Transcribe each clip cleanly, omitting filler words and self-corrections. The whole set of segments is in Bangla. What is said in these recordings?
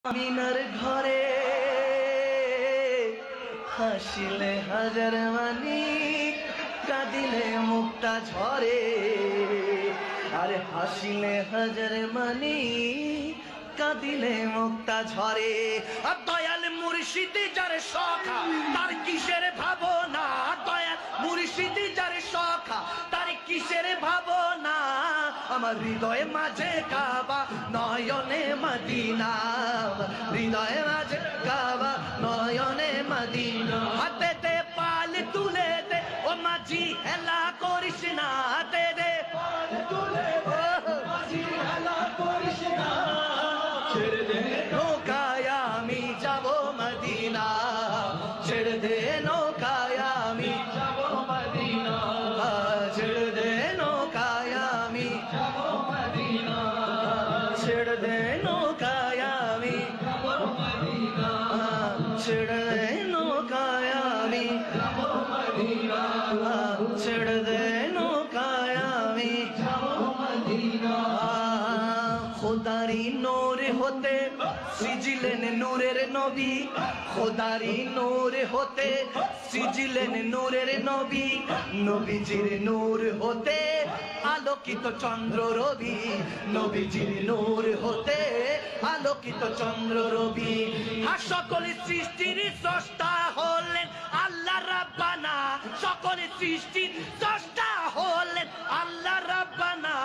আমিনার ঘরে হাসিলে হাজার মানি, কাঁদিলে মুক্তা ঝরে। আরে হাসিলে হাজার মানি, কাঁদিলে মুক্তা ঝরে। আর দয়াল মুর্শিদি যার সখা, তার কিসের ভাবনা। দয়াল মুর্শিদি যার সখা, তার কিসের ভাবনা। আমার হৃদয়ে মাঝে কাবা, নয়নে মদিনা। হৃদয়ে মাঝে কাবা, নয়নে মদিনা। হাতেতে পাল তুলে দে ও মাঝি, হেলা করিস না। হাতে দে পাল তুলে দে মাঝি, হেলা করিস না। ছেড়ে দে নৌকায় আমি যাব মদিনা। ছেড়ে দে নৌকায় আমি যাব মদিনা। ছেড়ে দে নৌকায় আমি যাব মদিনা। ছেড়ে দে নৌকায় আমি যাব মদিনা। ছেড়ে দে নৌকায় আমি যাব মদিনা। ছেড়ে দে নৌকায় আমি যাব মদিনা। খোদারি নূর হতে সিজিলেন নূরের নবী। খোদারি নূর হতে সিজিলেন নূরের নবী। নবীজির নূর হতে আলোকিত চন্দ্র রবি। নবীজির নূর হতে আলোকিত চন্দ্র রবি। আর সকল সৃষ্টির স্রষ্টা হলেন আল্লাহ রাব্বানা। সকল সৃষ্টির স্রষ্টা হলেন আল্লাহ রাব্বানা।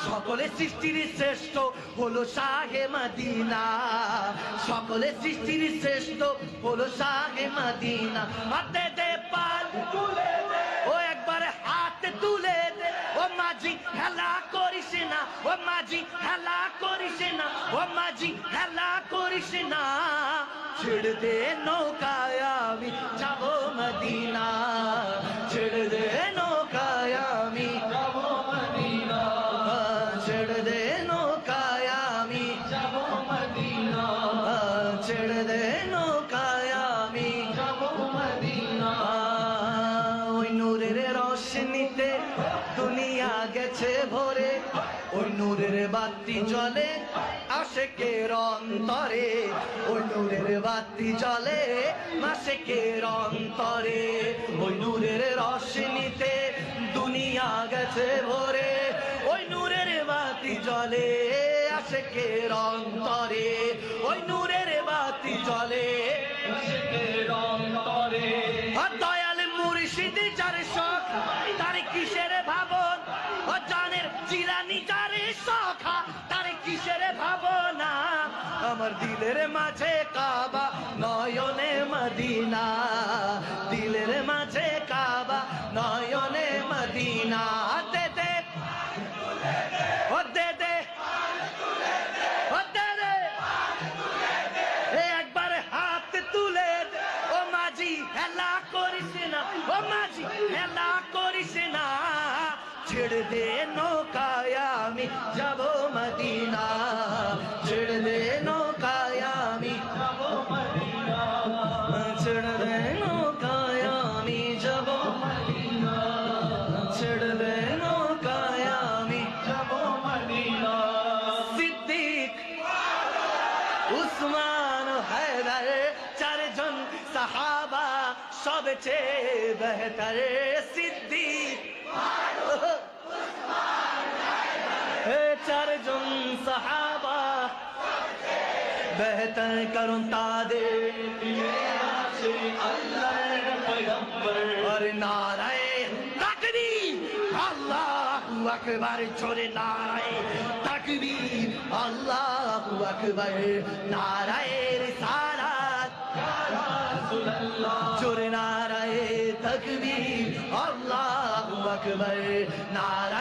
সকলে সৃষ্টির শ্রেষ্ঠ হলো শাহে মদিনা। সকলে সৃষ্টির শ্রেষ্ঠ হলো শাহে মদিনা। হাতে দে পাল তুলে দে ও একবার হাত তুলে দে ও মাঝি, হেলা করিস না। ও মাঝি হেলা করিস না। ও মাঝি হেলা করিস না। ছেড়ে দে নৌকায় আমি যাব মদিনা। ছেড়ে দে নৌকায় আমি যাব মদিনা। ছেড়ে দে নৌকায় আমি যাব মদিনা। ছেড়ে দে নৌকায় আমি যাব মদিনা। ওই নূরের রোশনীতে দুনিয়া গেছে ভরে। ওই নূরের বাতি জ্বলে আশিকের অন্তরে। ওই নূরের বাতি জ্বলে আশিকের অন্তরে। ওই নূরের রোশনীতে দুনিয়া গেছে ভরে। ওই নূরের বাতি জ্বলে আশিকের অন্তরে। ওই নূরের বাতি জ্বলে আশিকের অন্তরে। আর দয়াল মুর্শিদি যার সখা, তার কিসের ভাবন। ও জানের জিলানি যার সখা, তার কিসের ভাবনা। আমার দিলের মাঝে কাবা, নয়নে মদিনা। দিলের মাঝে কাবা, নয়নে মদিনা। দে দে ও দে দে ও দে দে একবার হাত তুলে দে ও মাঝি, হেলা করিস না। ও মাঝি হেলা করিস না। ছেড়ে দে নৌকায় আমি যাব মদিনা। ছেড়ে দে নৌকায় আমি যাব মদিনা। ছেড়ে দে নৌকায় আমি যাব মদিনা। ছেড়ে দে নৌকায় আমি যাব মদিনা। সিদ্দিক, উসমান, হায়দার, চারজন সাহাবা সবচেয়ে বেহতর। সিদ্দিক, চারজন সাহাবা বেহতর, কারণ তাদের আল্লাহর পয়গম্বর। আর নারায়ে তাকবীর, আল্লাহু আকবার। জোরে নারায়ে তাকবীর, আল্লাহু আকবার। নারায়ে রিসালাত, ইয়া রাসূলুল্লাহ। জোরে নারায়ে তাকবীর, আল্লাহু আকবার। নারায়ে